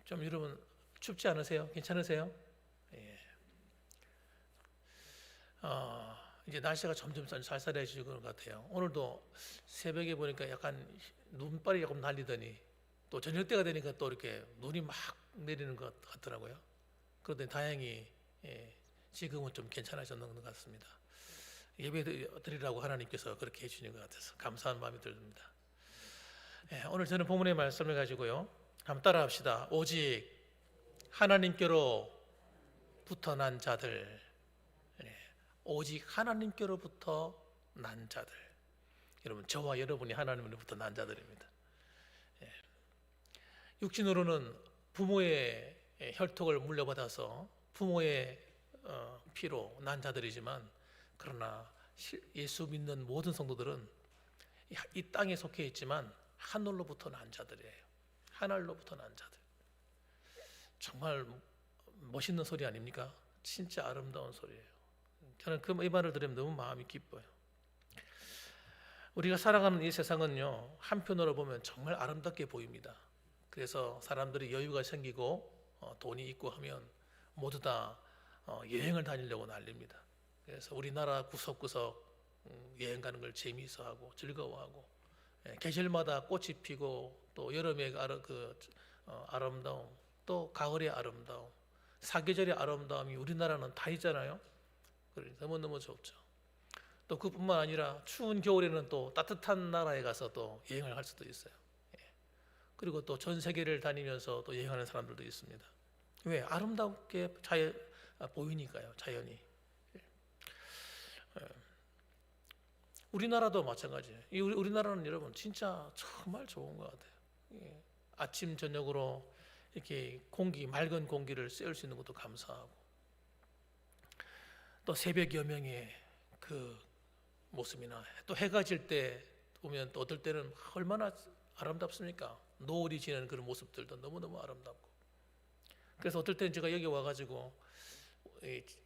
좀 여러분 춥지 않으세요? 괜찮으세요? 예. 이제 날씨가 점점 쌀쌀해지는 것 같아요. 오늘도 새벽에 보니까 약간 눈발이 조금 날리더니 또 저녁 때가 되니까 또 이렇게 눈이 막 내리는 것 같더라고요. 그런데 다행히 지금은 좀 괜찮아졌는 것 같습니다. 예배 드리라고 하나님께서 그렇게 해주시는 것 같아서 감사한 마음이 듭니다. 오늘 저는 본문의 말씀을 가지고요, 한번 따라합시다. 오직 하나님께로부터 난 자들, 오직 하나님께로부터 난 자들. 여러분, 저와 여러분이 하나님으로부터 난 자들입니다. 육신으로는 부모의 혈통을 물려받아서 부모의 피로 난 자들이지만, 그러나 예수 믿는 모든 성도들은 이 땅에 속해 있지만 하늘로부터 난 자들이에요. 하늘로부터 난 자들. 정말 멋있는 소리 아닙니까? 진짜 아름다운 소리예요. 저는 이 말을 들으면 너무 마음이 기뻐요. 우리가 살아가는 이 세상은요, 한편으로 보면 정말 아름답게 보입니다. 그래서 사람들이 여유가 생기고 돈이 있고 하면 모두 다 여행을 다니려고 난립니다. 그래서 우리나라 구석구석 여행 가는 걸 재미있어하고 즐거워하고, 계절마다 꽃이 피고 또 여름의 아름다움, 또 가을의 아름다움, 사계절의 아름다움이 우리나라는 다 있잖아요. 너무너무 좋죠. 또 그뿐만 아니라 추운 겨울에는 또 따뜻한 나라에 가서 또 여행을 할 수도 있어요. 그리고 또 전 세계를 다니면서 또 여행하는 사람들도 있습니다. 왜? 아름답게 보이니까요, 자연이. 우리나라도 마찬가지예요. 우리나라는 여러분 진짜 정말 좋은 것 같아요. 아침 저녁으로 이렇게 맑은 공기를 쐬을 수 있는 것도 감사하고, 또 새벽 여명의 그 모습이나 또 해가 질 때 보면 또 어떨 때는 얼마나 아름답습니까? 노을이 지는 그런 모습들도 너무너무 아름답고. 그래서 어떨 때는 제가 여기 와가지고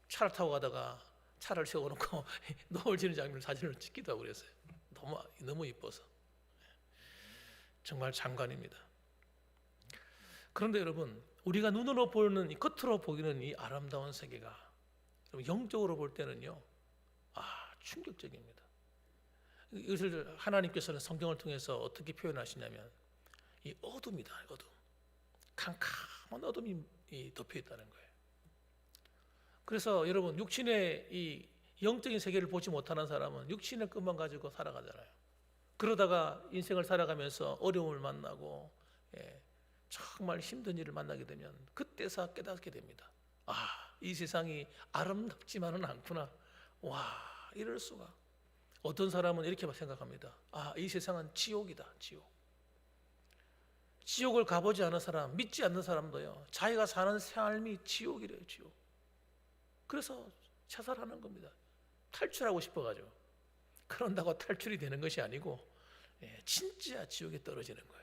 차를 타고 가다가 차를 세워놓고 노을 지는 장면을 사진을 찍기도 하고 그랬어요. 너무 이뻐서. 정말 장관입니다. 그런데 여러분, 우리가 눈으로 보는, 겉으로 보이는 이 아름다운 세계가 영적으로 볼 때는요, 충격적입니다. 이것을 하나님께서는 성경을 통해서 어떻게 표현하시냐면, 이 어둠이다, 어둠. 캄캄한 어둠이 덮여 있다는 거예요. 그래서 여러분, 육신의 이 영적인 세계를 보지 못하는 사람은 육신의 것만 가지고 살아가잖아요. 그러다가 인생을 살아가면서 어려움을 만나고, 정말 힘든 일을 만나게 되면 그때서 깨닫게 됩니다. 이 세상이 아름답지만은 않구나. 이럴 수가. 어떤 사람은 이렇게 생각합니다. 이 세상은 지옥이다, 지옥. 지옥을 가보지 않은 사람, 믿지 않는 사람도요, 자기가 사는 삶이 지옥이래요, 지옥. 그래서 자살하는 겁니다. 탈출하고 싶어가지고. 그런다고 탈출이 되는 것이 아니고, 진짜 지옥에 떨어지는 거예요.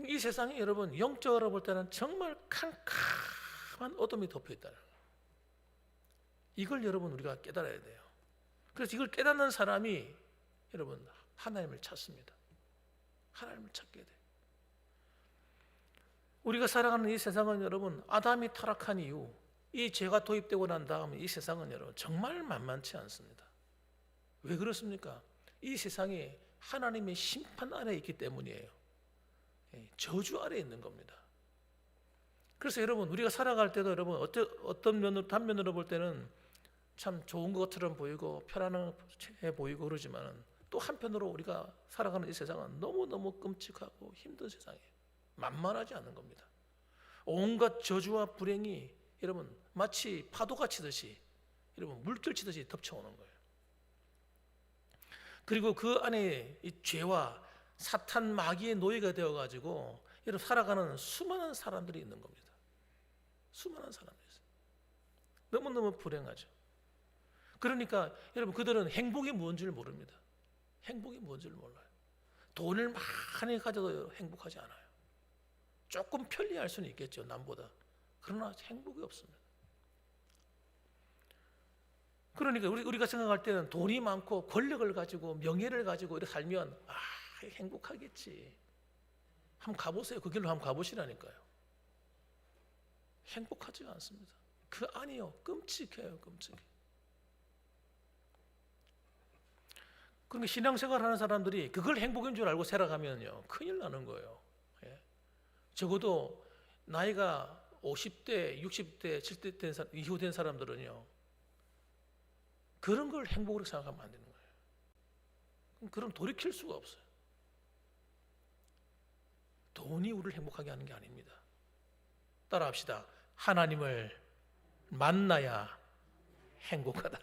이 세상이 여러분, 영적으로 볼 때는 정말 캄캄한 어둠이 덮여 있다는 거예요. 이걸 여러분, 우리가 깨달아야 돼요. 그래서 이걸 깨닫는 사람이 여러분, 하나님을 찾습니다. 하나님을 찾게 돼요. 우리가 살아가는 이 세상은 여러분, 아담이 타락한 이후 이 죄가 도입되고 난 다음 이 세상은 여러분 정말 만만치 않습니다. 왜 그렇습니까? 이 세상이 하나님의 심판 아래에 있기 때문이에요. 저주 아래에 있는 겁니다. 그래서 여러분, 우리가 살아갈 때도 여러분 어떤 면으로, 단면으로 볼 때는 참 좋은 것처럼 보이고 편안해 보이고 그러지만, 또 한편으로 우리가 살아가는 이 세상은 너무너무 끔찍하고 힘든 세상이에요. 만만하지 않은 겁니다. 온갖 저주와 불행이 여러분 마치 파도가 치듯이, 여러분 물결 치듯이 덮쳐오는 거예요. 그리고 그 안에 이 죄와 사탄 마귀의 노예가 되어가지고 여러분 살아가는 수많은 사람들이 있는 겁니다. 수많은 사람들이 있어요. 너무너무 불행하죠. 그러니까 여러분, 그들은 행복이 뭔지를 모릅니다. 행복이 뭔지를 몰라요. 돈을 많이 가져도 행복하지 않아요. 조금 편리할 수는 있겠죠, 남보다. 그러나 행복이 없습니다. 그러니까 우리가 생각할 때는 돈이 많고 권력을 가지고 명예를 가지고 이렇게 살면 행복하겠지 한번 가보세요. 그 길로 한번 가보시라니까요. 행복하지가 않습니다. 그 안이요, 끔찍해요, 끔찍해. 그러니까 신앙생활 하는 사람들이 그걸 행복인 줄 알고 살아가면요, 큰일 나는 거예요. 예. 적어도 나이가 50대, 60대, 70대 이후 된 사람들은요, 그런 걸 행복으로 생각하면 안 되는 거예요. 그럼 돌이킬 수가 없어요. 돈이 우리를 행복하게 하는 게 아닙니다. 따라합시다. 하나님을 만나야 행복하다.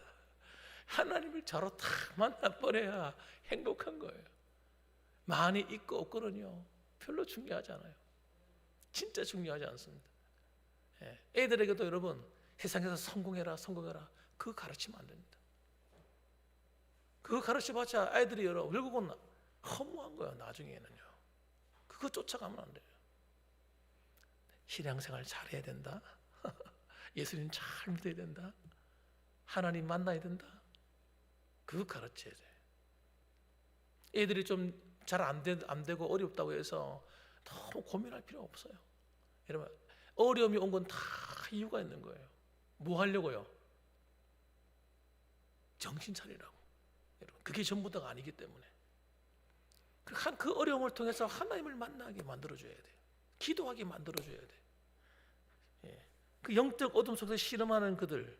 하나님을 저로 딱 만나버려야 행복한 거예요. 많이 있고 없고는요, 별로 중요하지 않아요. 진짜 중요하지 않습니다. 애들에게도 여러분, 세상에서 성공해라, 성공해라, 그거 가르치면 안 됩니다. 그거 가르쳐봤자 아이들이 결국은 허무한 거예요. 나중에는요. 그거 쫓아가면 안 돼요. 신앙생활 잘해야 된다. 예수님 잘 믿어야 된다. 하나님 만나야 된다. 그거 가르쳐야 돼요. 애들이 좀 잘 안 되고 어렵다고 해서 너무 고민할 필요 없어요. 여러분, 어려움이 온 건 다 이유가 있는 거예요. 뭐 하려고요? 정신 차리라고. 여러분, 그게 전부 다가 아니기 때문에 그 어려움을 통해서 하나님을 만나게 만들어줘야 돼요. 기도하게 만들어줘야 돼요. 그 영적 어둠 속에서 씨름하는 그들,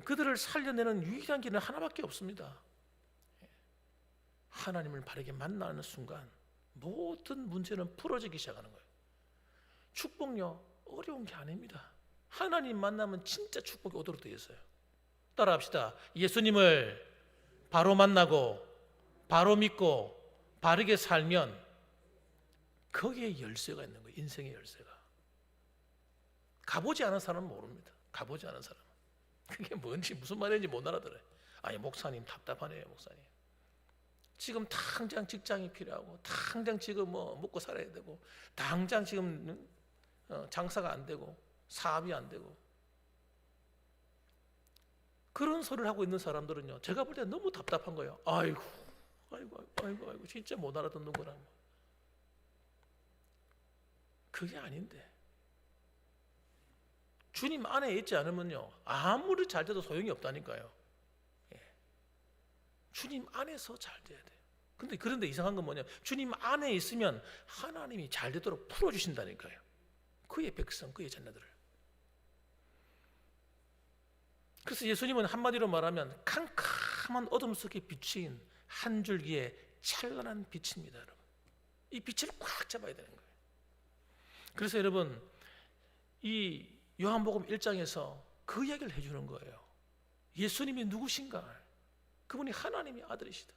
그들을 살려내는 유일한 길은 하나밖에 없습니다. 하나님을 바르게 만나는 순간 모든 문제는 풀어지기 시작하는 거예요. 축복요, 어려운 게 아닙니다. 하나님 만나면 진짜 축복이 오도록 되어 있어요. 따라합시다. 예수님을 바로 만나고 바로 믿고 바르게 살면 거기에 열쇠가 있는 거예요. 인생의 열쇠가. 가보지 않은 사람은 모릅니다. 가보지 않은 사람은. 그게 뭔지 무슨 말인지 못 알아들어요. 아니, 목사님 답답하네요. 목사님, 지금 당장 직장이 필요하고 당장 지금 뭐 먹고 살아야 되고 당장 지금 장사가 안 되고 사업이 안 되고, 그런 소리를 하고 있는 사람들은요, 제가 볼 때 너무 답답한 거예요. 아이고 진짜 못 알아듣는구나. 그게 아닌데, 주님 안에 있지 않으면요, 아무리 잘 돼도 소용이 없다니까요. 주님 안에서 잘 돼야 돼요. 그런데 이상한 건 뭐냐, 주님 안에 있으면 하나님이 잘 되도록 풀어주신다니까요. 그의 백성, 그의 자녀들을. 그래서 예수님은 한마디로 말하면 캄캄한 어둠 속에 비추인 한 줄기의 찬란한 빛입니다. 여러분, 이 빛을 꽉 잡아야 되는 거예요. 그래서 여러분, 이 요한복음 1장에서 그 이야기를 해주는 거예요. 예수님이 누구신가? 그분이 하나님의 아들이시다.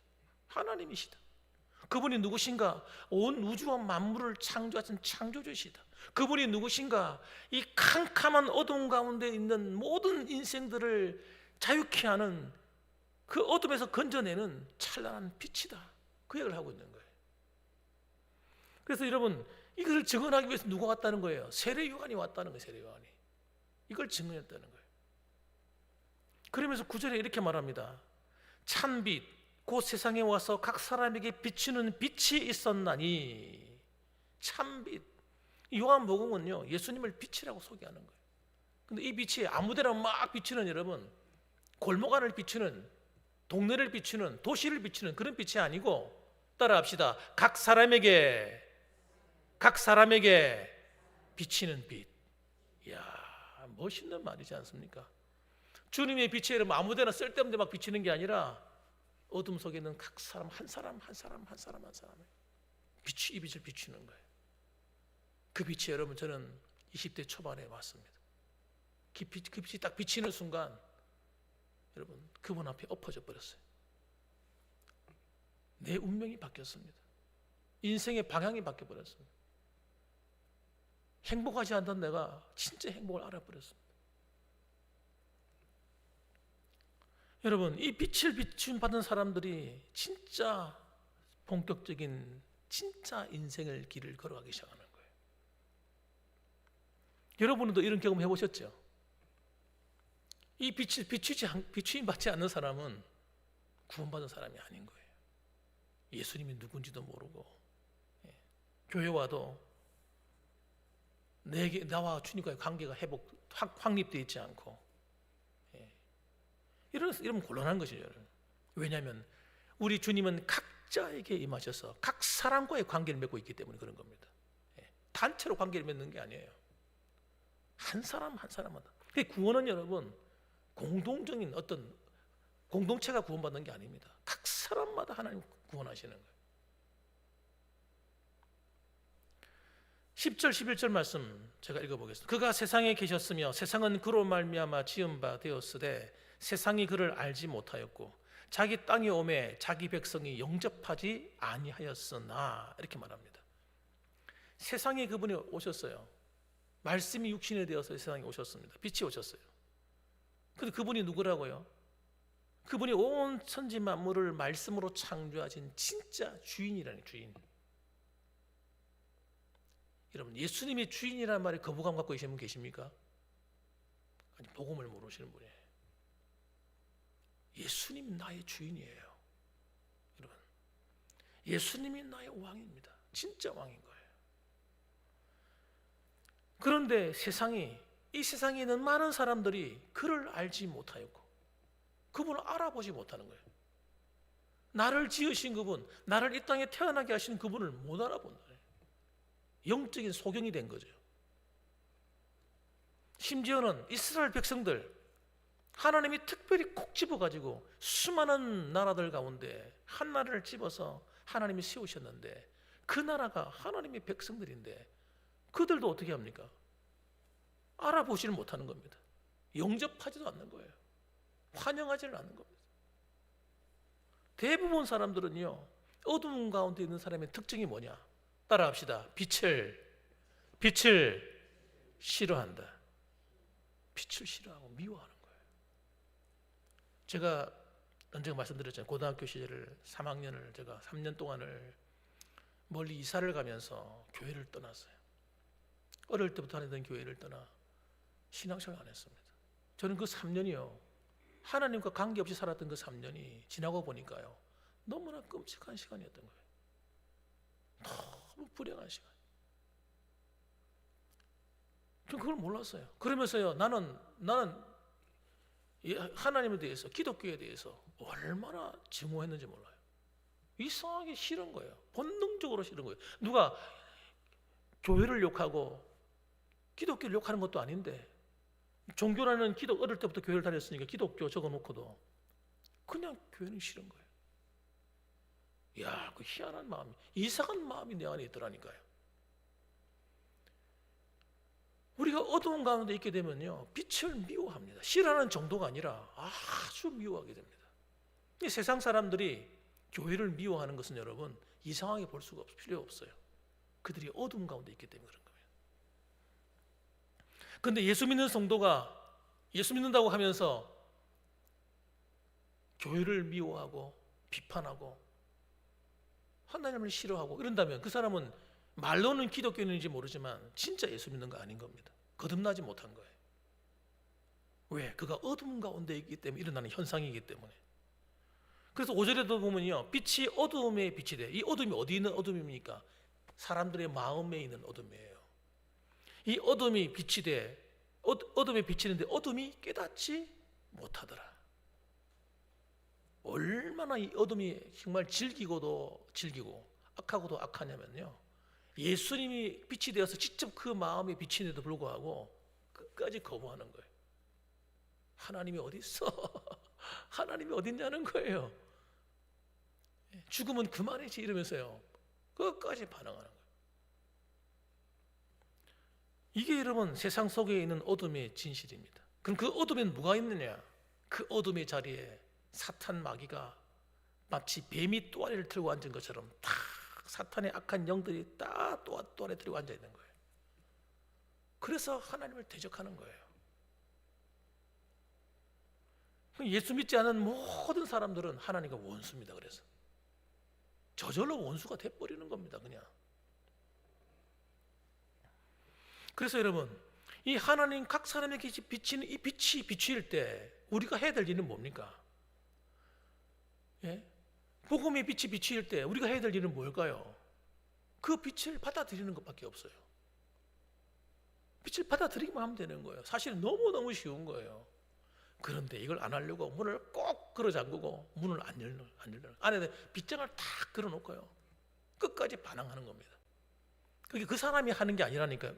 하나님이시다. 그분이 누구신가? 온 우주와 만물을 창조하신 창조주시다. 그분이 누구신가? 이 캄캄한 어둠 가운데 있는 모든 인생들을 자유케 하는, 그 어둠에서 건져내는 찬란한 빛이다. 그 얘기를 하고 있는 거예요. 그래서 여러분, 이것을 증언하기 위해서 누가 왔다는 거예요? 세례 요한이 왔다는 거예요. 세례 요한이 이걸 증언했다는 거예요. 그러면서 9절에 이렇게 말합니다. 찬빛 곧 세상에 와서 각 사람에게 비추는 빛이 있었나니. 찬빛, 요한복음은요, 예수님을 빛이라고 소개하는 거예요. 근데 이 빛이 아무데나 막 비추는, 여러분, 골목 안을 비추는, 동네를 비추는, 도시를 비추는 그런 빛이 아니고, 따라합시다. 각 사람에게 비치는 빛. 이야, 멋있는 말이지 않습니까? 주님의 빛이 여러분 아무데나 쓸데없는 데 막 비치는 게 아니라 어둠 속에 있는 각 사람 한 사람의 이 빛을 비추는 거예요. 그 빛이 여러분, 저는 20대 초반에 왔습니다. 그 빛이 딱 비치는 순간 여러분, 그분 앞에 엎어져 버렸어요. 내 운명이 바뀌었습니다. 인생의 방향이 바뀌어 버렸습니다. 행복하지 않던 내가 진짜 행복을 알아버렸습니다. 여러분, 이 빛을 비춤받은 사람들이 진짜 본격적인 진짜 인생의 길을 걸어가기 시작하는 거예요. 여러분도 이런 경험 해보셨죠? 이 비추임 받지 않는 사람은 구원받은 사람이 아닌 거예요. 예수님이 누군지도 모르고 교회 와도 나와 주님과의 관계가 확립되어 있지 않고, 이러면 곤란한 것이죠. 왜냐하면 우리 주님은 각자에게 임하셔서 각 사람과의 관계를 맺고 있기 때문에 그런 겁니다. 단체로 관계를 맺는 게 아니에요. 한 사람 한 사람마다. 구원은 여러분 공동적인 어떤 공동체가 구원받는 게 아닙니다. 각 사람마다 하나님 구원하시는 거예요. 10절 11절 말씀 제가 읽어보겠습니다. 그가 세상에 계셨으며 세상은 그로 말미암아 지은 바 되었으되 세상이 그를 알지 못하였고 자기 땅에 오매 자기 백성이 영접하지 아니하였으나, 이렇게 말합니다. 세상에 그분이 오셨어요. 말씀이 육신이 되어서 세상에 오셨습니다. 빛이 오셨어요. 근데 그분이 누구라고요? 그분이 온 천지 만물을 말씀으로 창조하신 진짜 주인이라는, 주인. 여러분, 예수님이 주인이라는 말에 거부감 갖고 계신 분 계십니까? 아니, 복음을 모르시는 분이에요. 예수님이 나의 주인이에요. 여러분, 예수님이 나의 왕입니다. 진짜 왕인 거예요. 그런데 이 세상에 있는 많은 사람들이 그를 알지 못하였고 그분을 알아보지 못하는 거예요. 나를 지으신 그분, 나를 이 땅에 태어나게 하신 그분을 못 알아본다. 영적인 소경이 된 거죠. 심지어는 이스라엘 백성들, 하나님이 특별히 콕 집어가지고 수많은 나라들 가운데 한 나라를 집어서 하나님이 세우셨는데 그 나라가 하나님의 백성들인데 그들도 어떻게 합니까? 알아보지를 못하는 겁니다. 영접하지도 않는 거예요. 환영하지를 않는 겁니다. 대부분 사람들은요, 어두운 가운데 있는 사람의 특징이 뭐냐? 따라합시다. 빛을 싫어한다. 빛을 싫어하고 미워하는 거예요. 제가 언젠가 말씀드렸잖아요. 고등학교 시절을 3학년을 제가 3년 동안을 멀리 이사를 가면서 교회를 떠났어요. 어릴 때부터 다니던 교회를 떠나 신앙생활 안 했습니다. 저는 그 3년이요, 하나님과 관계없이 살았던 그 3년이 지나고 보니까요, 너무나 끔찍한 시간이었던 거예요. 너무 불행한 시간. 전 그걸 몰랐어요. 그러면서요, 나는 하나님에 대해서, 기독교에 대해서 얼마나 증오했는지 몰라요. 이상하게 싫은 거예요. 본능적으로 싫은 거예요. 누가 교회를 욕하고 기독교를 욕하는 것도 아닌데, 종교라는 어릴 때부터 교회를 다녔으니까 기독교 적어놓고도 그냥 교회는 싫은 거예요. 야, 그 희한한 마음이, 이상한 마음이 내 안에 있더라니까요. 우리가 어두운 가운데 있게 되면요, 빛을 미워합니다. 싫어하는 정도가 아니라 아주 미워하게 됩니다. 이 세상 사람들이 교회를 미워하는 것은 여러분 이상하게 볼 수가 필요 없어요. 그들이 어두운 가운데 있기 때문에 그런 거예요. 그런데 예수 믿는 성도가 예수 믿는다고 하면서 교회를 미워하고 비판하고 하나님을 싫어하고 이런다면 그 사람은 말로는 기독교인인지 모르지만 진짜 예수 믿는 거 아닌 겁니다. 거듭나지 못한 거예요. 왜? 그가 어둠 가운데 있기 때문에 일어나는 현상이기 때문에. 그래서 5절에도 보면요, 빛이 어둠에 빛이 돼. 이 어둠이 어디 있는 어둠입니까? 사람들의 마음에 있는 어둠이에요. 이 어둠이 빛이 돼. 어둠에 비치는데 어둠이 깨닫지 못하더라. 얼마나 이 어둠이 정말 질기고 악하고도 악하냐면요, 예수님이 빛이 되어서 직접 그 마음에 비치는데도 불구하고 끝까지 거부하는 거예요. 하나님이 어디 있어? 하나님이 어디 있냐는 거예요. 죽으면 그만이지 이러면서요, 끝까지 반항하는 거예요. 이게 여러분 세상 속에 있는 어둠의 진실입니다. 그럼 그 어둠에는 뭐가 있느냐? 그 어둠의 자리에 사탄 마귀가 마치 뱀이 또아리를 들고 앉은 것처럼 딱 사탄의 악한 영들이 딱 또아리 들고 앉아 있는 거예요. 그래서 하나님을 대적하는 거예요. 예수 믿지 않은 모든 사람들은 하나님과 원수입니다. 그래서 저절로 원수가 돼버리는 겁니다. 그냥. 그래서 여러분, 이 하나님 각 사람에게 비치는 이 빛이 비추일 때 우리가 해야 될 일은 뭡니까? 예? 복음의 빛이 비추일 때 우리가 해야 될 일은 뭘까요? 그 빛을 받아들이는 것밖에 없어요. 빛을 받아들이기만 하면 되는 거예요. 사실 너무너무 쉬운 거예요. 그런데 이걸 안 하려고 문을 꼭 걸어 잠그고 문을 안 열는 안에 빗장을 탁 걸어 놓고요. 끝까지 반항하는 겁니다. 그게 그 사람이 하는 게 아니라니까요.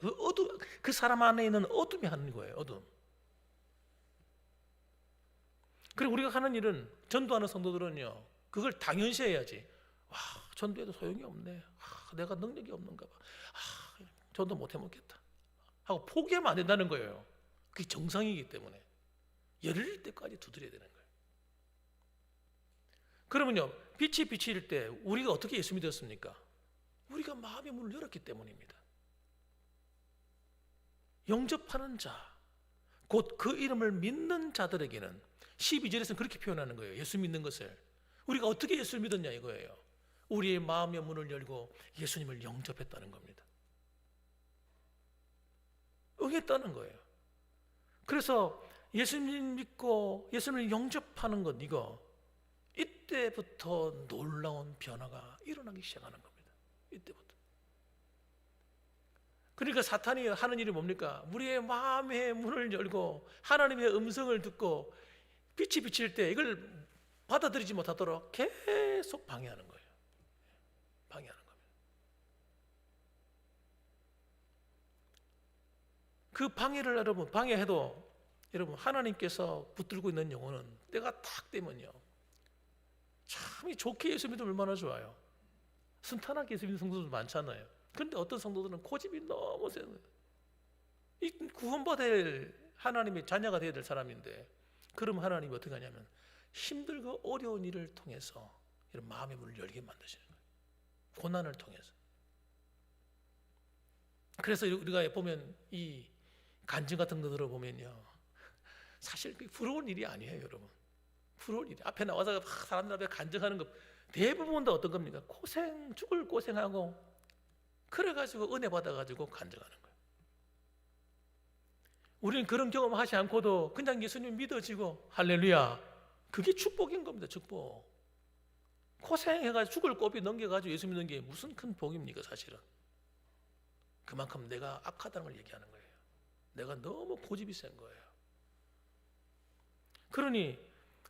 그 사람 안에 있는 어둠이 하는 거예요. 어둠. 그리고 우리가 하는 일은, 전도하는 성도들은요, 그걸 당연시해야지. 와, 전도해도 소용이 없네. 내가 능력이 없는가 봐. 전도 못 해먹겠다 하고 포기하면 안 된다는 거예요. 그게 정상이기 때문에 열릴 때까지 두드려야 되는 거예요. 그러면요, 빛이 비칠 때 우리가 어떻게 예수 믿었습니까? 우리가 마음의 문을 열었기 때문입니다. 영접하는 자, 곧 그 이름을 믿는 자들에게는, 12절에서는 그렇게 표현하는 거예요. 예수 믿는 것을 우리가 어떻게 예수를 믿었냐 이거예요. 우리의 마음의 문을 열고 예수님을 영접했다는 겁니다. 응했다는 거예요. 그래서 예수님 믿고 예수님을 영접하는 것, 이때부터 놀라운 변화가 일어나기 시작하는 겁니다. 이때부터. 그러니까 사탄이 하는 일이 뭡니까? 우리의 마음의 문을 열고 하나님의 음성을 듣고 빛이 비칠 때 이걸 받아들이지 못하도록 계속 방해하는 거예요. 방해하는 겁니다. 그 방해를 여러분, 방해해도 여러분, 하나님께서 붙들고 있는 영혼은 때가 탁 되면요, 참 좋게 예수 믿으면 얼마나 좋아요. 순탄하게 예수 믿는 성도들 많잖아요. 그런데 어떤 성도들은 고집이 너무 세요. 이 구원받을 하나님의 자녀가 되어야 될 사람인데, 그럼 하나님이 어떻게 하냐면 힘들고 어려운 일을 통해서 이런 마음의 문을 열게 만드시는 거예요. 고난을 통해서. 그래서 우리가 보면 이 간증 같은 거 들어보면요, 사실 부러운 일이 아니에요, 여러분. 부러운 일이. 앞에 나와서 사람들 앞에 간증하는 거 대부분 다 어떤 겁니까? 죽을 고생하고 그래가지고 은혜 받아가지고 간증하는 거예요. 우리는 그런 경험하지 않고도 그냥 예수님 믿어지고 할렐루야, 그게 축복인 겁니다. 축복. 고생해가지고 죽을 고비 넘겨가지고 예수 믿는 게 무슨 큰 복입니까? 사실은 그만큼 내가 악하다는 걸 얘기하는 거예요. 내가 너무 고집이 센 거예요. 그러니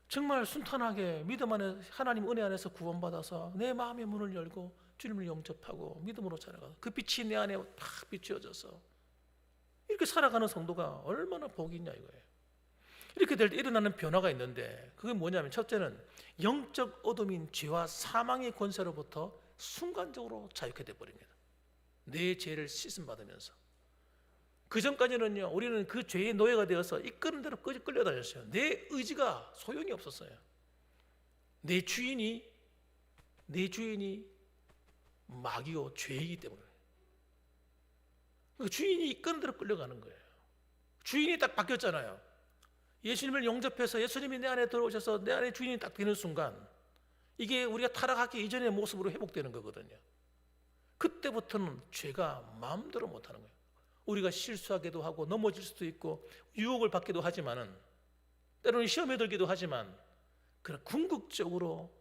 정말 순탄하게 믿음 안에, 하나님 은혜 안에서 구원받아서 내 마음의 문을 열고 주님을 영접하고 믿음으로 살아가서 그 빛이 내 안에 탁 비추어져서 이렇게 살아가는 성도가 얼마나 복이 있냐 이거예요. 이렇게 될 때 일어나는 변화가 있는데, 그게 뭐냐면, 첫째는 영적 어둠인 죄와 사망의 권세로부터 순간적으로 자유케 되어버립니다. 내 죄를 씻음받으면서. 그 전까지는요, 우리는 그 죄의 노예가 되어서 이끄는 대로 끌려다녔어요. 내 의지가 소용이 없었어요. 내 주인이 마귀요 죄이기 때문에. 주인이 이끄는 대로 끌려가는 거예요. 주인이 딱 바뀌었잖아요. 예수님을 영접해서 예수님이 내 안에 들어오셔서 내 안에 주인이 딱 되는 순간, 이게 우리가 타락하기 이전의 모습으로 회복되는 거거든요. 그때부터는 죄가 마음대로 못하는 거예요. 우리가 실수하기도 하고 넘어질 수도 있고 유혹을 받기도 하지만은, 때로는 시험에 들기도 하지만, 그러나 궁극적으로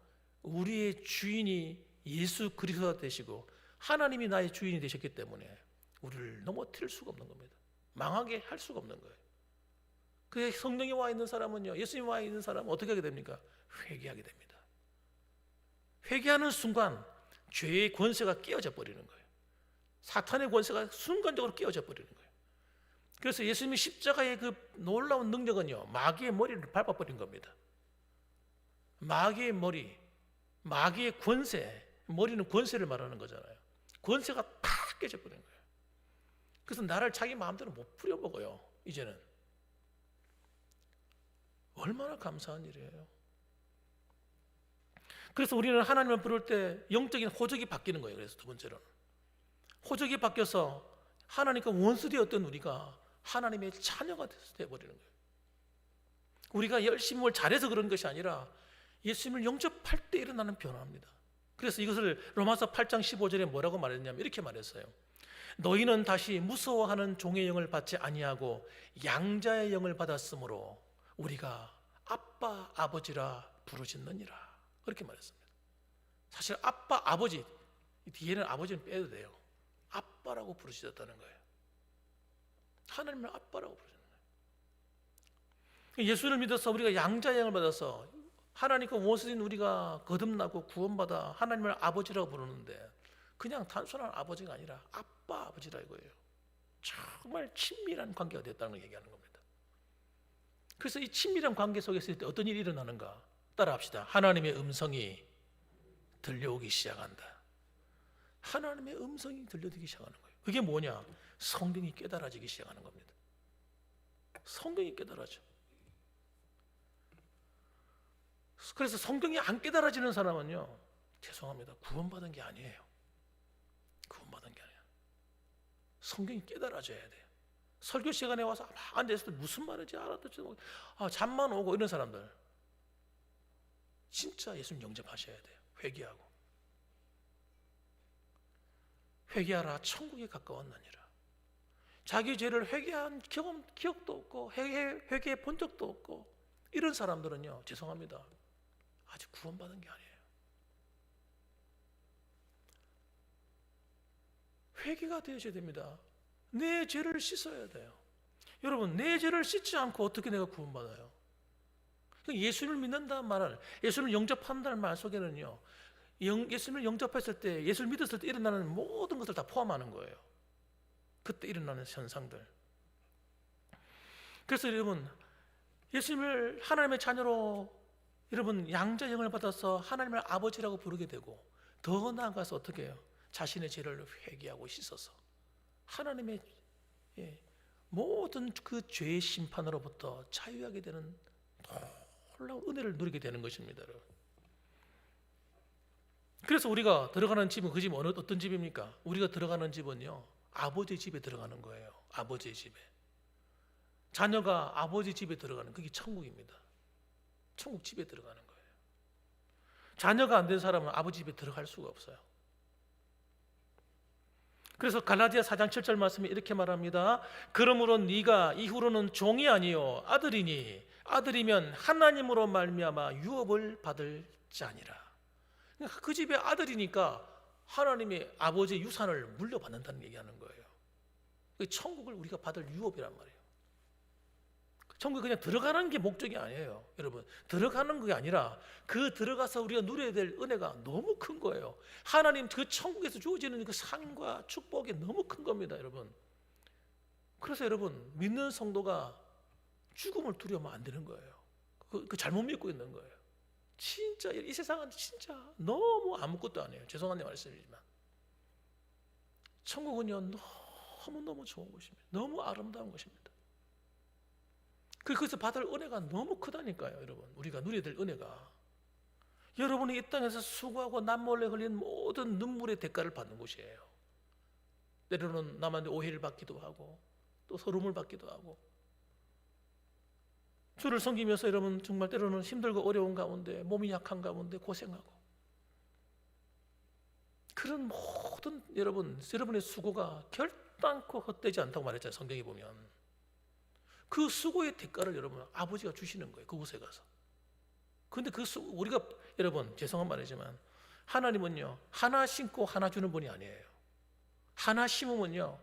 우리의 주인이 예수 그리스도가 되시고 하나님이 나의 주인이 되셨기 때문에 우리를 넘어뜨릴 수가 없는 겁니다. 망하게 할 수가 없는 거예요. 그 성령이 와 있는 사람은요, 예수님이 와 있는 사람은 어떻게 하게 됩니까? 회개하게 됩니다. 회개하는 순간 죄의 권세가 깨어져 버리는 거예요. 사탄의 권세가 순간적으로 깨어져 버리는 거예요. 그래서 예수님이 십자가의 그 놀라운 능력은요, 마귀의 머리를 밟아버린 겁니다. 마귀의 머리, 마귀의 권세, 머리는 권세를 말하는 거잖아요. 권세가 탁 깨져버린 거예요. 그래서 나를 자기 마음대로 못 부려먹어요. 이제는 얼마나 감사한 일이에요. 그래서 우리는 하나님을 부를 때 영적인 호적이 바뀌는 거예요. 그래서 두 번째로는 호적이 바뀌어서 하나님과 원수 되었던 우리가 하나님의 자녀가 되어버리는 거예요. 우리가 열심히 뭘 잘해서 그런 것이 아니라 예수님을 영접할 때 일어나는 변화입니다. 그래서 이것을 로마서 8장 15절에 뭐라고 말했냐면 이렇게 말했어요. 너희는 다시 무서워하는 종의 영을 받지 아니하고 양자의 영을 받았으므로 우리가 아빠 아버지라 부르짖느니라, 그렇게 말했습니다. 사실 아빠 아버지, 뒤에는 아버지는 빼도 돼요. 아빠라고 부르셨다는 거예요. 하나님을 아빠라고 부르셨는 거예요. 예수를 믿어서 우리가 양자형을 받아서 하나님과 원수인 우리가 거듭나고 구원받아 하나님을 아버지라고 부르는데 그냥 단순한 아버지가 아니라 아빠 아버지라 이거예요. 정말 친밀한 관계가 됐다는 걸 얘기하는 겁니다. 그래서 이 친밀한 관계 속에서 어떤 일이 일어나는가? 따라합시다. 하나님의 음성이 들려오기 시작한다. 하나님의 음성이 들려오기 시작하는 거예요. 그게 뭐냐? 성경이 깨달아지기 시작하는 겁니다. 성경이 깨달아져. 그래서 성경이 안 깨달아지는 사람은요, 죄송합니다, 구원받은 게 아니에요. 구원받은 게 아니에요. 성경이 깨달아져야 돼요. 설교 시간에 와서 막 앉아있을 때 무슨 말인지 알아듣지 못하고 잠만 오고 이런 사람들 진짜 예수님 영접하셔야 돼요. 회개하라 천국에 가까웠느니라. 자기 죄를 회개한 기억도 없고 회개해 본 적도 없고 이런 사람들은요, 죄송합니다, 아직 구원받은 게 아니에요. 회개가 되어져야 됩니다. 내 죄를 씻어야 돼요. 여러분, 내 죄를 씻지 않고 어떻게 내가 구원받아요? 예수님을 믿는다는 말은, 예수님을 영접한다는 말 속에는요, 예수님을 영접했을 때, 예수를 믿었을 때 일어나는 모든 것을 다 포함하는 거예요. 그때 일어나는 현상들. 그래서 여러분, 예수님을 하나님의 자녀로 여러분 양자형을 받아서 하나님을 아버지라고 부르게 되고, 더 나아가서 어떻게 해요? 자신의 죄를 회개하고 씻어서 하나님의 모든 그 죄의 심판으로부터 자유하게 되는 놀라운 은혜를 누리게 되는 것입니다. 그래서 우리가 들어가는 집은, 그 집은 어떤 집입니까? 우리가 들어가는 집은요, 아버지 집에 들어가는 거예요. 아버지 집에. 자녀가 아버지 집에 들어가는, 그게 천국입니다. 천국 집에 들어가는 거예요. 자녀가 안 된 사람은 아버지 집에 들어갈 수가 없어요. 그래서 갈라디아 4장 7절 말씀이 이렇게 말합니다. 그러므로 네가 이후로는 종이 아니요 아들이니 아들이면 하나님으로 말미암아 유업을 받을 자니라. 그 집의 아들이니까 하나님의 아버지의 유산을 물려받는다는 얘기하는 거예요. 천국을 우리가 받을 유업이란 말이에요. 천국에 그냥 들어가는 게 목적이 아니에요. 여러분, 들어가는 게 아니라 그 들어가서 우리가 누려야 될 은혜가 너무 큰 거예요. 하나님 그 천국에서 주어지는 그 상과 축복이 너무 큰 겁니다, 여러분. 그래서 여러분, 믿는 성도가 죽음을 두려워하면 안 되는 거예요. 그 잘못 믿고 있는 거예요. 진짜 이 세상은 진짜 너무 아무것도 아니에요. 죄송한 말씀이지만 천국은요, 너무너무 좋은 것입니다. 너무 아름다운 것입니다. 그래서 받을 은혜가 너무 크다니까요, 여러분. 우리가 누려야 될 은혜가. 여러분이 이 땅에서 수고하고 남몰래 흘린 모든 눈물의 대가를 받는 곳이에요. 때로는 남한테 오해를 받기도 하고 또 서름을 받기도 하고, 주를 섬기면서 여러분 정말 때로는 힘들고 어려운 가운데, 몸이 약한 가운데 고생하고, 그런 모든 여러분의 수고가 결단코 헛되지 않다고 말했잖아요, 성경에 보면. 그 수고의 대가를 여러분 아버지가 주시는 거예요, 그곳에 가서. 그런데 우리가 여러분, 죄송한 말이지만 하나님은요, 하나 심고 하나 주는 분이 아니에요. 하나 심으면요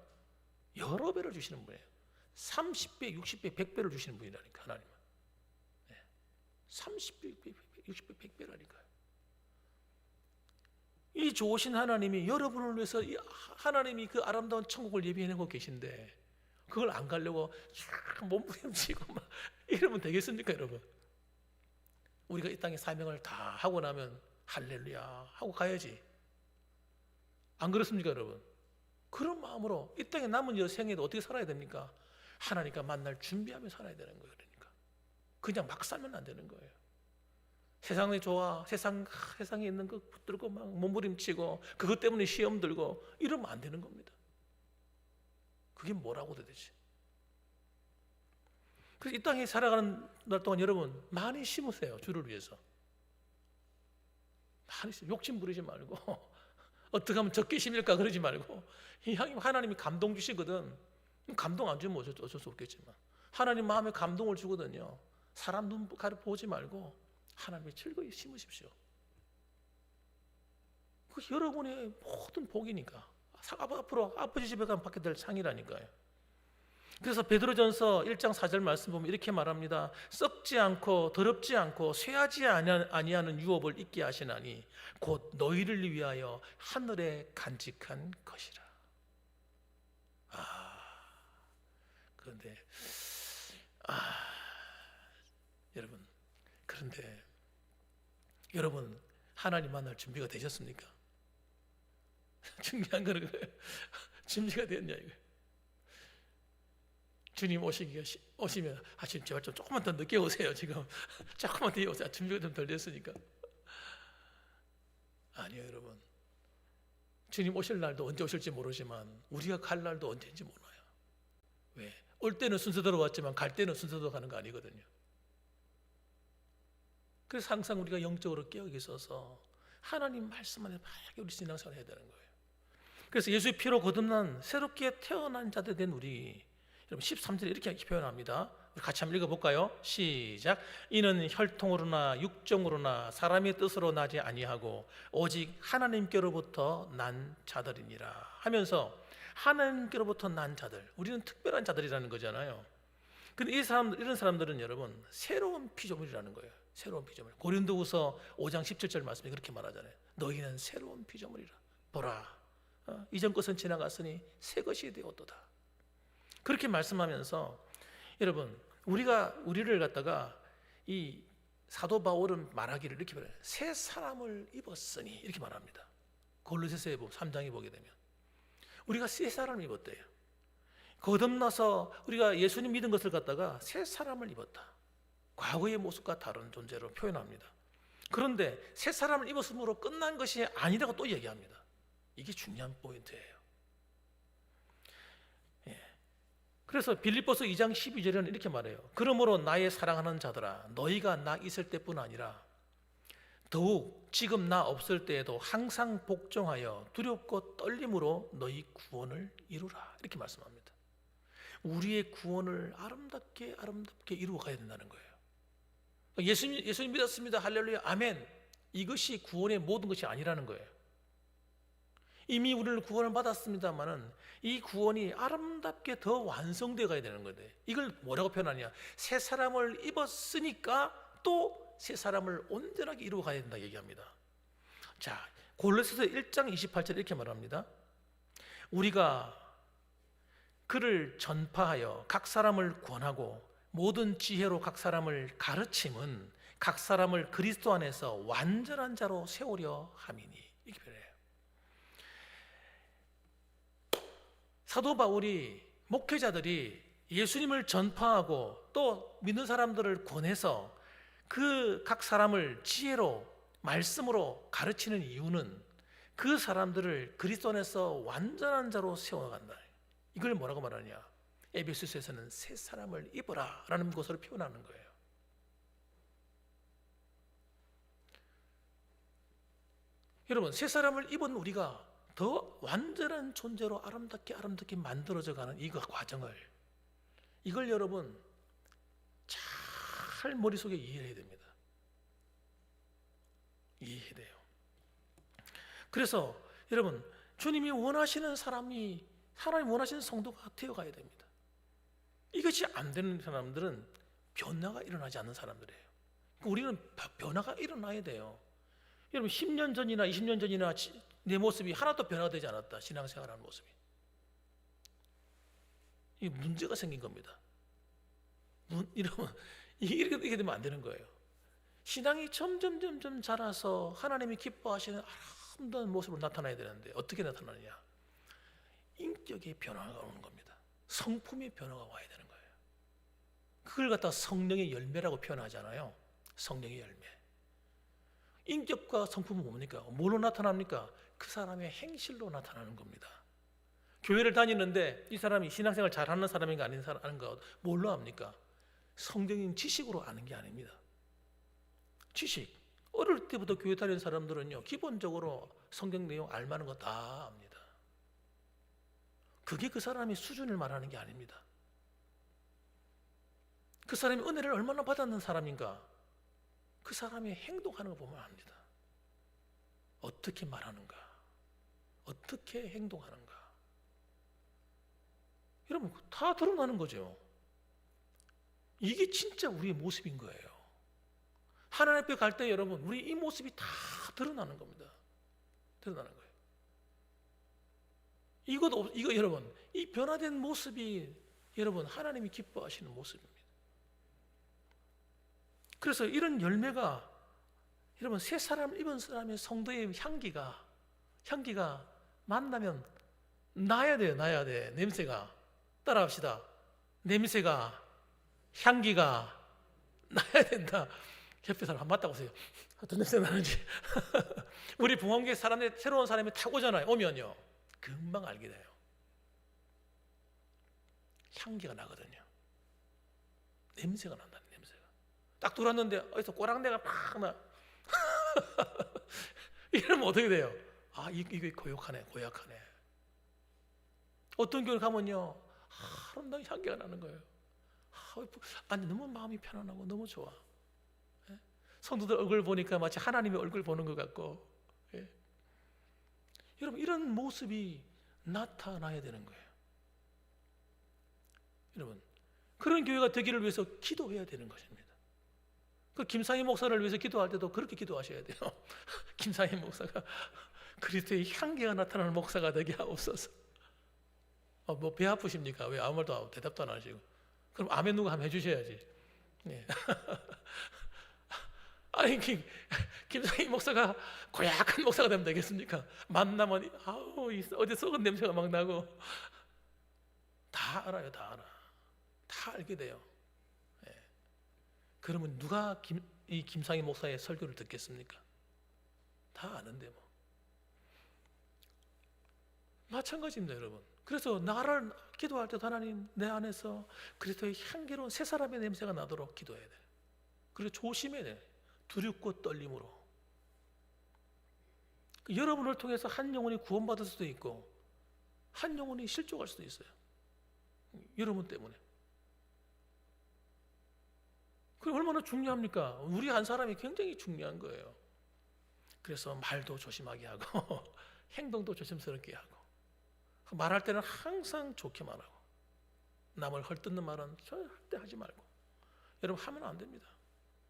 여러 배를 주시는 분이에요. 30배, 60배, 100배를 주시는 분이라니까, 하나님은. 30배, 60배, 100배라니까요. 이 좋으신 하나님이 여러분을 위해서 하나님이 그 아름다운 천국을 예비해놓고 계신데 그걸 안 가려고 몸부림치고 막 이러면 되겠습니까, 여러분? 우리가 이 땅의 사명을 다 하고 나면 할렐루야 하고 가야지. 안 그렇습니까, 여러분? 그런 마음으로 이 땅에 남은 여생에도 어떻게 살아야 됩니까? 하나님과 만날 준비하며 살아야 되는 거예요. 그러니까 그냥 막 살면 안 되는 거예요. 세상이 좋아, 세상에 있는 거 붙들고 막 몸부림치고 그것 때문에 시험 들고 이러면 안 되는 겁니다. 그게 뭐라고 되지? 그래서 이 땅에 살아가는 날 동안 여러분 많이 심으세요. 주를 위해서. 많이 욕심 부리지 말고 어떻게 하면 적게 심을까 그러지 말고, 하나님이 감동 주시거든. 감동 안 주면 어쩔 수 없겠지만 하나님 마음에 감동을 주거든요. 사람 눈 보지 말고 하나님이 즐거이 심으십시오. 그 여러분의 모든 복이니까. 앞으로 아버지 집에 가면 받게 될 상이라니까요. 그래서 베드로전서 1장 4절 말씀 보면 이렇게 말합니다. 썩지 않고 더럽지 않고 쇠하지 아니하는 유업을 잊게 하시나니 곧 너희를 위하여 하늘에 간직한 것이라. 그런데 여러분 하나님 만날 준비가 되셨습니까? 중요한 거는 그래요. 준비가 됐냐 이거. 주님 오시면 주님 제발 좀 조금만 더 늦게 오세요. 지금 조금만 더 오세요. 준비가 좀 덜 됐으니까. 아니요 여러분. 주님 오실 날도 언제 오실지 모르지만 우리가 갈 날도 언제인지 몰라요. 왜? 올 때는 순서대로 왔지만 갈 때는 순서대로 가는 거 아니거든요. 그래서 항상 우리가 영적으로 깨어 있어서 하나님 말씀 안에 바르게 우리 신앙생활 해야 되는 거예요. 그래서 예수의 피로 거듭난 새롭게 태어난 자들 된 우리, 여러분 13절에 이렇게 표현합니다. 우리 같이 한번 읽어볼까요? 시작. 이는 혈통으로나 육정으로나 사람의 뜻으로 나지 아니하고 오직 하나님께로부터 난 자들이니라 하면서, 하나님께로부터 난 자들, 우리는 특별한 자들이라는 거잖아요. 근데 이런 사람들은 여러분 새로운 피조물이라는 거예요. 새로운 피조물. 고린도후서 5장 17절 말씀이 그렇게 말하잖아요. 너희는 새로운 피조물이라. 보라, 이전 것은 지나갔으니 새 것이 되었도다. 그렇게 말씀하면서 여러분 우리를 갖다가 이 사도 바울은 말하기를 이렇게 말해요. 새 사람을 입었으니 이렇게 말합니다. 골로새서 3장에 보게 되면 우리가 새 사람을 입었대요. 거듭나서 우리가 예수님 믿은 것을 갖다가 새 사람을 입었다. 과거의 모습과 다른 존재로 표현합니다. 그런데 새 사람을 입었으므로 끝난 것이 아니라고 또 얘기합니다. 이게 중요한 포인트예요. 그래서 빌립보서 2장 12절에는 이렇게 말해요. 그러므로 나의 사랑하는 자들아, 너희가 나 있을 때뿐 아니라 더욱 지금 나 없을 때에도 항상 복종하여 두렵고 떨림으로 너희 구원을 이루라. 이렇게 말씀합니다. 우리의 구원을 아름답게 이루어 가야 된다는 거예요. 예수님 믿었습니다. 할렐루야, 아멘. 이것이 구원의 모든 것이 아니라는 거예요. 이미 우리를 구원을 받았습니다만은 이 구원이 아름답게 더 완성되어 가야 되는 건데, 이걸 뭐라고 표현하냐? 새 사람을 입었으니까 또 새 사람을 온전하게 이루어 가야 된다 얘기합니다. 자, 골로새서 1장 28절 이렇게 말합니다. 우리가 그를 전파하여 각 사람을 권하고 모든 지혜로 각 사람을 가르침은 각 사람을 그리스도 안에서 완전한 자로 세우려 함이니. 이렇게 표현해요. 사도 바울이 목회자들이 예수님을 전파하고 또 믿는 사람들을 권해서 그 각 사람을 지혜로 말씀으로 가르치는 이유는 그 사람들을 그리스도 안에서 완전한 자로 세워간다. 이걸 뭐라고 말하냐? 에베소서에서는 새 사람을 입어라 라는 것으로 표현하는 거예요. 여러분, 새 사람을 입은 우리가 더 완전한 존재로 아름답게 만들어져 가는 이 과정을, 이걸 여러분 잘 머릿속에 이해해야 됩니다. 이해해야 돼요. 그래서 여러분, 주님이 원하시는 사람이, 하나님 원하시는 성도가 되어가야 됩니다. 이것이 안 되는 사람들은 변화가 일어나지 않는 사람들이에요. 우리는 변화가 일어나야 돼요. 여러분 10년 전이나 20년 전이나 내 모습이 하나도 변화되지 않았다. 신앙생활하는 모습이. 이 문제가 생긴 겁니다. 이렇게 되면 안 되는 거예요. 신앙이 점점 자라서 하나님이 기뻐하시는 아름다운 모습으로 나타나야 되는데 어떻게 나타나느냐? 인격의 변화가 오는 겁니다. 성품의 변화가 와야 되는 거예요. 그걸 갖다 성령의 열매라고 표현하잖아요. 성령의 열매. 인격과 성품은 뭡니까? 뭘로 나타납니까? 그 사람의 행실로 나타나는 겁니다. 교회를 다니는데 이 사람이 신앙생활 잘하는 사람인가 아닌 사람인가 뭘로 압니까? 성경인 지식으로 아는 게 아닙니다. 지식. 어릴 때부터 교회 다니는 사람들은요, 기본적으로 성경 내용 알만한 거 다 압니다. 그게 그 사람의 수준을 말하는 게 아닙니다. 그 사람이 은혜를 얼마나 받았는 사람인가, 그 사람의 행동하는 거 보면 압니다. 어떻게 말하는가. 어떻게 행동하는가? 여러분 다 드러나는 거죠. 이게 진짜 우리의 모습인 거예요. 하나님 앞에 갈 때 여러분 우리 이 모습이 다 드러나는 겁니다. 드러나는 거예요. 이거 여러분 이 변화된 모습이 여러분 하나님이 기뻐하시는 모습입니다. 그래서 이런 열매가 여러분 새 사람 입은 사람의 성도의 향기가 만나면 나야 돼. 냄새가 따라합시다. 냄새가 향기가 나야 된다. 옆에 사람 안 맞다고 하세요. 어떤 냄새 나는지. 우리 봉황교회 새로운 사람이 탁 오면요 금방 알게 돼요. 향기가 나거든요. 냄새가 난다는 냄새가. 딱 들어왔는데 어디서 꼬랑내가 팍 나. 이러면 어떻게 돼요? 아, 이게 고약하네. 어떤 교회 가면요 아름다운 향기가 나는 거예요. 아니 너무 마음이 편안하고 너무 좋아. 예? 성도들 얼굴 보니까 마치 하나님의 얼굴 보는 것 같고. 예? 여러분 이런 모습이 나타나야 되는 거예요. 여러분 그런 교회가 되기를 위해서 기도해야 되는 것입니다. 그 김상희 목사를 위해서 기도할 때도 그렇게 기도하셔야 돼요. 김상희 목사가 그리스도의 향기가 나타나는 목사가 되게 하옵소서. 뭐 배 아프십니까? 왜 아무 말도 안 하고 대답도 안 하시고? 그럼 아멘 누가 하면 해주셔야지. 네. 아니 김상희 목사가 고약한 목사가 되면 되겠습니까? 만나면 어디 썩은 냄새가 막 나고. 다 알아요. 다 알게 돼요. 네. 그러면 누가 이 김상희 목사의 설교를 듣겠습니까? 다 아는데 뭐. 마찬가지입니다, 여러분. 그래서 나를 기도할 때도 하나님 내 안에서 그리스도의 향기로운 새 사람의 냄새가 나도록 기도해야 돼요. 그리고 조심해야 돼요. 두렵고 떨림으로. 여러분을 통해서 한 영혼이 구원받을 수도 있고 한 영혼이 실족할 수도 있어요. 여러분 때문에. 그게 얼마나 중요합니까? 우리 한 사람이 굉장히 중요한 거예요. 그래서 말도 조심하게 하고 행동도 조심스럽게 하고 말할 때는 항상 좋게 말하고 남을 헐뜯는 말은 절대 하지 말고. 여러분 하면 안 됩니다.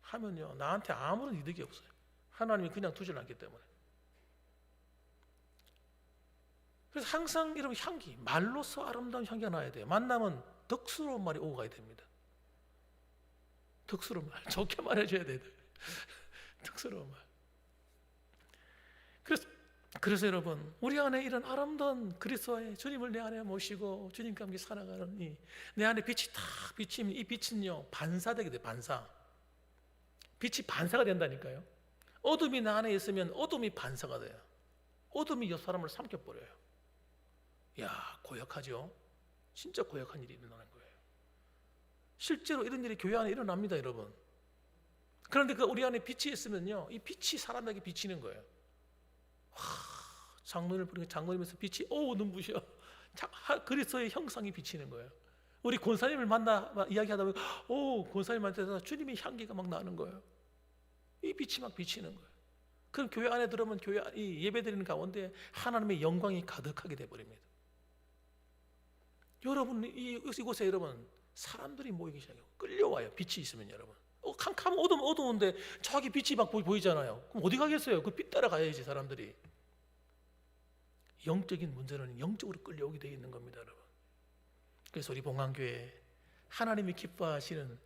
하면요 나한테 아무런 이득이 없어요. 하나님이 그냥 두질 않기 때문에. 그래서 항상 여러분 향기, 말로서 아름다운 향기가 나야 돼요. 만나면 덕스러운 말이 오고 가야 됩니다. 덕스러운 말, 좋게 말해줘야 돼요. 덕스러운 말. 그래서 여러분 우리 안에 이런 아름다운 그리스도의 주님을 내 안에 모시고 주님과 함께 살아가는 내 안에 빛이 다 비치면 이 빛은요 반사되게 돼요. 빛이 반사가 된다니까요. 어둠이 나 안에 있으면 어둠이 반사가 돼요. 어둠이 옆 사람을 삼켜버려요. 야 고약하죠. 진짜 고약한 일이 일어나는 거예요. 실제로 이런 일이 교회 안에 일어납니다, 여러분. 그런데 그 우리 안에 빛이 있으면요 이 빛이 사람에게 비치는 거예요. 장로를 부르니까 장로님에서 빛이 눈부셔. 그리스도의 형상이 비치는 거예요. 우리 권사님을 만나 이야기하다 보면 권사님한테서 주님의 향기가 막 나는 거예요. 이 빛이 막 비치는 거예요. 그럼 교회 안에 들어오면 교회 이 예배드리는 가운데 하나님의 영광이 가득하게 돼버립니다. 여러분 이곳에 여러분 사람들이 모이기 시작해요. 끌려와요. 빛이 있으면 여러분. 캄캄 어두운데 저기 빛이 막 보이잖아요. 그럼 어디 가겠어요? 그 빛 따라 가야지 사람들이. 영적인 문제는 영적으로 끌려오게 되어 있는 겁니다, 여러분. 그래서 우리 봉황교회 하나님이 기뻐하시는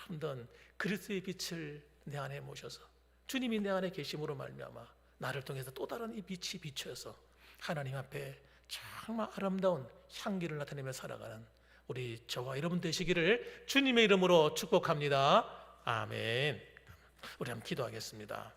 아름다운 그리스도의 빛을 내 안에 모셔서 주님이 내 안에 계심으로 말미암아 나를 통해서 또 다른 이 빛이 비춰서 하나님 앞에 정말 아름다운 향기를 나타내며 살아가는 우리 저와 여러분 되시기를 주님의 이름으로 축복합니다. 아멘. 우리 한번 기도하겠습니다.